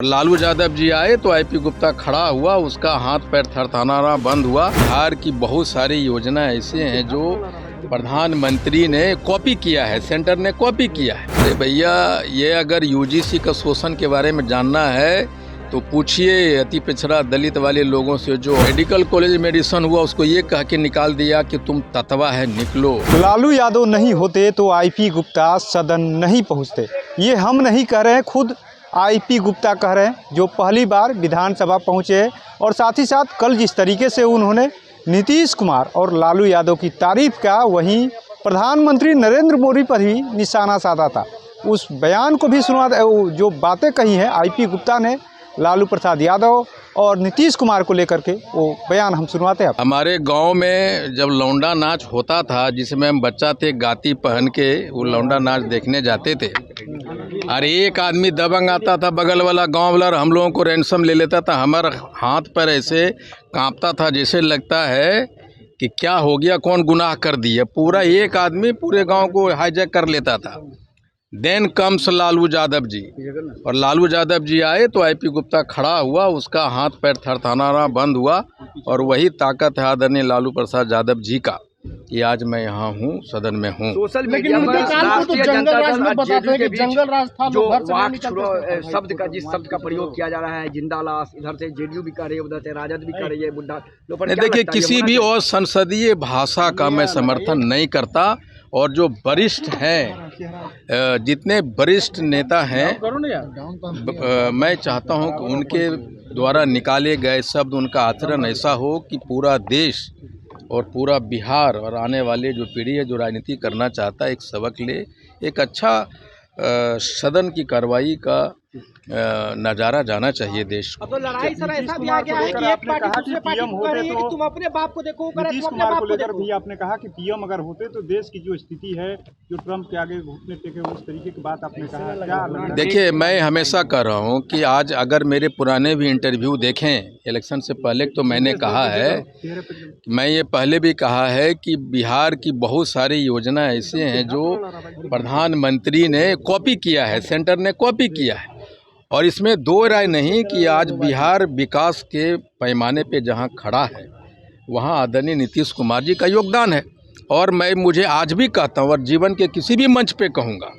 लालू यादव जी आए तो आईपी गुप्ता खड़ा हुआ, उसका हाथ पैर थरथराना बंद हुआ। बिहार की बहुत सारी योजना ऐसे हैं जो प्रधानमंत्री ने कॉपी किया है, सेंटर ने कॉपी किया है। अरे भैया, ये अगर यूजीसी का शोषण के बारे में जानना है तो पूछिए अति पिछड़ा दलित वाले लोगों से। जो मेडिकल कॉलेज में एडिशन हुआ उसको ये कह के निकाल दिया कि तुम ततवा है, निकलो। लालू यादव नहीं होते तो आईपी गुप्ता सदन नहीं पहुंचते। ये हम नहीं कह रहे हैं, खुद आईपी गुप्ता कह रहे हैं, जो पहली बार विधानसभा पहुंचे हैं। और साथ ही साथ कल जिस तरीके से उन्होंने नीतीश कुमार और लालू यादव की तारीफ का, वहीं प्रधानमंत्री नरेंद्र मोदी पर ही निशाना साधा था। उस बयान को भी सुना, जो बातें कही हैं आईपी गुप्ता ने लालू प्रसाद यादव और नीतीश कुमार को लेकर के, वो बयान हम सुनवाते हैं। हमारे गांव में जब लौंडा नाच होता था, जिसमें हम बच्चा थे, गाती पहन के वो लौंडा नाच देखने जाते थे। अरे एक आदमी दबंग आता था, बगल वाला गांव वाला हम लोगों को रैंसम ले लेता था। हमारा हाथ पैर ऐसे कांपता था, जैसे लगता है कि क्या हो गया, कौन गुनाह कर दिया। पूरा एक आदमी पूरे गांव को हाईजैक कर लेता था। देन कम्स लालू यादव जी, और लालू यादव जी आए तो आईपी गुप्ता खड़ा हुआ, उसका हाथ पैर थरथराना बंद हुआ। और वही ताकत है आदरणीय लालू प्रसाद यादव जी का कि आज मैं यहाँ हूँ, सदन में हूँ। सोशल मीडिया पर राष्ट्रीय जनता दल और जेडीयू के बीच जो वाक शब्द का, जिस शब्द का प्रयोग किया जा रहा है, जिंदा लाश, इधर से जेडीयू भी कर रही है, उधर से राजद भी कर रही है, बुड्ढा। देखिए, किसी भी और संसदीय भाषा का मैं समर्थन नहीं करता। और जो वरिष्ठ हैं, जितने वरिष्ठ नेता हैं, मैं चाहता हूं कि उनके द्वारा निकाले गए शब्द, उनका आचरण ऐसा हो कि पूरा देश और पूरा बिहार और आने वाले जो पीढ़ी है, जो राजनीति करना चाहता है, एक सबक ले। एक अच्छा सदन की कार्रवाई का नज़ारा जाना चाहिए देश को। अब तो लड़ाई सर ऐसा भी आ गया है कि एक पार्टी दूसरे पार्टी को कह रही है कि तुम अपने बाप को देखो, नीतीश कुमार को लेकर भी आपने कहा कि पीएम अगर होते तो देश की जो स्थिति है, जो ट्रंप के आगे घुटने टेके, उस तरीके की बात आपने कहा। क्या देखिए, मैं हमेशा कह रहा हूं कि आज अगर मेरे पुराने भी इंटरव्यू देखें इलेक्शन से पहले, तो मैंने कहा है, मैं ये पहले भी कहा है कि बिहार की बहुत सारी योजना ऐसे हैं जो प्रधानमंत्री ने कॉपी किया है, सेंटर ने कॉपी किया है। और इसमें दो राय नहीं कि आज बिहार विकास के पैमाने पे जहां खड़ा है, वहां आदरणीय नीतीश कुमार जी का योगदान है। और मैं मुझे आज भी कहता हूं और जीवन के किसी भी मंच पे कहूंगा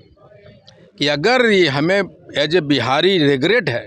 कि अगर ये हमें एज ए बिहारी रिग्रेट है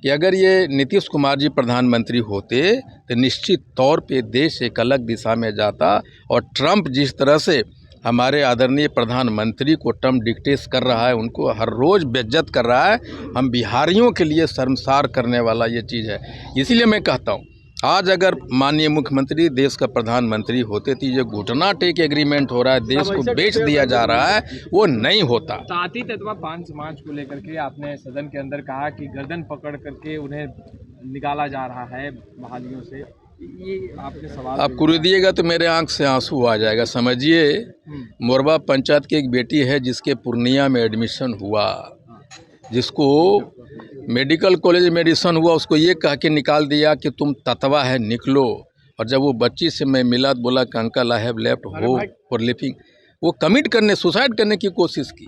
कि अगर ये नीतीश कुमार जी प्रधानमंत्री होते तो निश्चित तौर पे देश एक अलग दिशा में जाता। और ट्रंप जिस तरह से हमारे आदरणीय प्रधानमंत्री को टर्म डिक्टेट कर रहा है, उनको हर रोज़ बेइज्जत कर रहा है, हम बिहारियों के लिए शर्मसार करने वाला ये चीज़ है। इसीलिए मैं कहता हूँ, आज अगर माननीय मुख्यमंत्री देश का प्रधानमंत्री होते तो ये घुटना टेक एग्रीमेंट हो रहा है, देश को बेच दिया जा रहा है, वो नहीं होता। साथी तत्वा पान समाज को लेकर के आपने सदन के अंदर कहा कि गर्दन पकड़ करके उन्हें निकाला जा रहा है बहालियों से, ये आपके सवाल आप कुरी दिएगा तो मेरे आंख से आंसू आ जाएगा। समझिए, मोरबा पंचायत की एक बेटी है जिसके पूर्णिया में एडमिशन हुआ, जिसको मेडिकल कॉलेज में एडमिशन हुआ, उसको ये कह के निकाल दिया कि तुम ततवा है, निकलो। और जब वो बच्ची से मैं मिला तो बोला कि uncle I have left home for living. वो कमिट करने, सुसाइड करने की कोशिश की।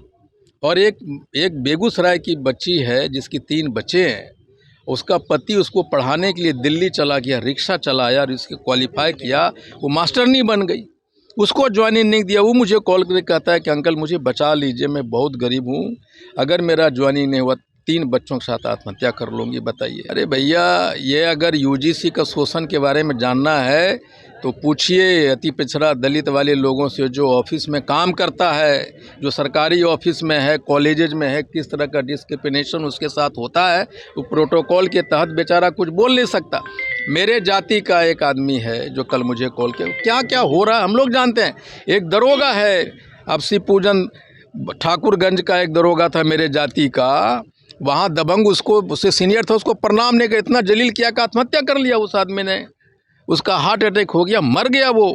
और एक बेगूसराय की बच्ची है जिसकी 3 बच्चे हैं, उसका पति उसको पढ़ाने के लिए दिल्ली चला गया, रिक्शा चलाया और इसके क्वालिफाई किया, वो मास्टरनी बन गई, उसको ज्वाइनिंग नहीं दिया। वो मुझे कॉल करके कहता है कि अंकल मुझे बचा लीजिए, मैं बहुत गरीब हूँ, अगर मेरा ज्वाइनिंग नहीं हुआ 3 बच्चों के साथ आत्महत्या कर लूँगी, बताइए। अरे भैया, ये अगर यूजीसी का शोषण के बारे में जानना है तो पूछिए अति पिछड़ा दलित वाले लोगों से, जो ऑफिस में काम करता है, जो सरकारी ऑफिस में है, कॉलेजेज में है, किस तरह का डिस्क्रिमिनेशन उसके साथ होता है। वो प्रोटोकॉल के तहत बेचारा कुछ बोल नहीं सकता। मेरे जाति का एक आदमी है जो कल मुझे कॉल किया, क्या क्या हो रहा है हम लोग जानते हैं। एक दरोगा है, अपसी पूजन ठाकुरगंज का एक दरोगा था मेरे जाति का, वहाँ दबंग उससे सीनियर था, उसको प्रणाम नहीं कर, इतना जलील किया कि आत्महत्या कर लिया उस आदमी ने। उसका हार्ट अटैक हो गया, मर गया वो।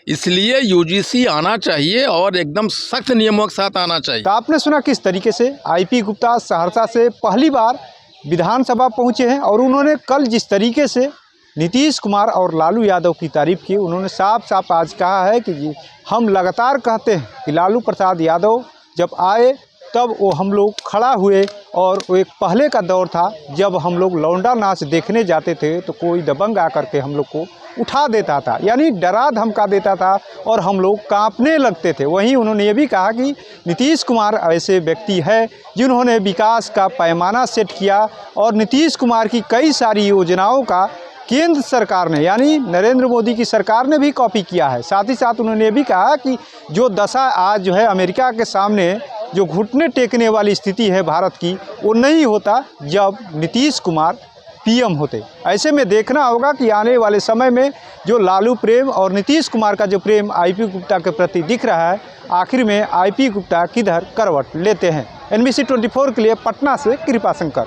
इसलिए यूजीसी आना चाहिए और एकदम सख्त नियमों के साथ आना चाहिए। तो आपने सुना किस तरीके से आईपी गुप्ता सहरसा से पहली बार विधानसभा पहुंचे हैं, और उन्होंने कल जिस तरीके से नीतीश कुमार और लालू यादव की तारीफ की, उन्होंने साफ साफ आज कहा है कि हम लगातार कहते हैं कि लालू प्रसाद यादव जब आए तब वो हम लोग खड़ा हुए। और वो एक पहले का दौर था जब हम लोग लौंडा नाच देखने जाते थे तो कोई दबंग आकर के हम लोग को उठा देता था, यानी डरा धमका देता था और हम लोग कांपने लगते थे। वहीं उन्होंने ये भी कहा कि नीतीश कुमार ऐसे व्यक्ति है जिन्होंने विकास का पैमाना सेट किया और नीतीश कुमार की कई सारी योजनाओं का केंद्र सरकार ने यानी नरेंद्र मोदी की सरकार ने भी कॉपी किया है। साथ ही साथ उन्होंने ये भी कहा कि जो दशा आज जो है अमेरिका के सामने जो घुटने टेकने वाली स्थिति है भारत की, वो नहीं होता जब नीतीश कुमार पीएम होते। ऐसे में देखना होगा कि आने वाले समय में जो लालू प्रेम और नीतीश कुमार का जो प्रेम आईपी गुप्ता के प्रति दिख रहा है, आखिर में आईपी गुप्ता किधर करवट लेते हैं। NBC 24 के लिए पटना से कृपा शंकर।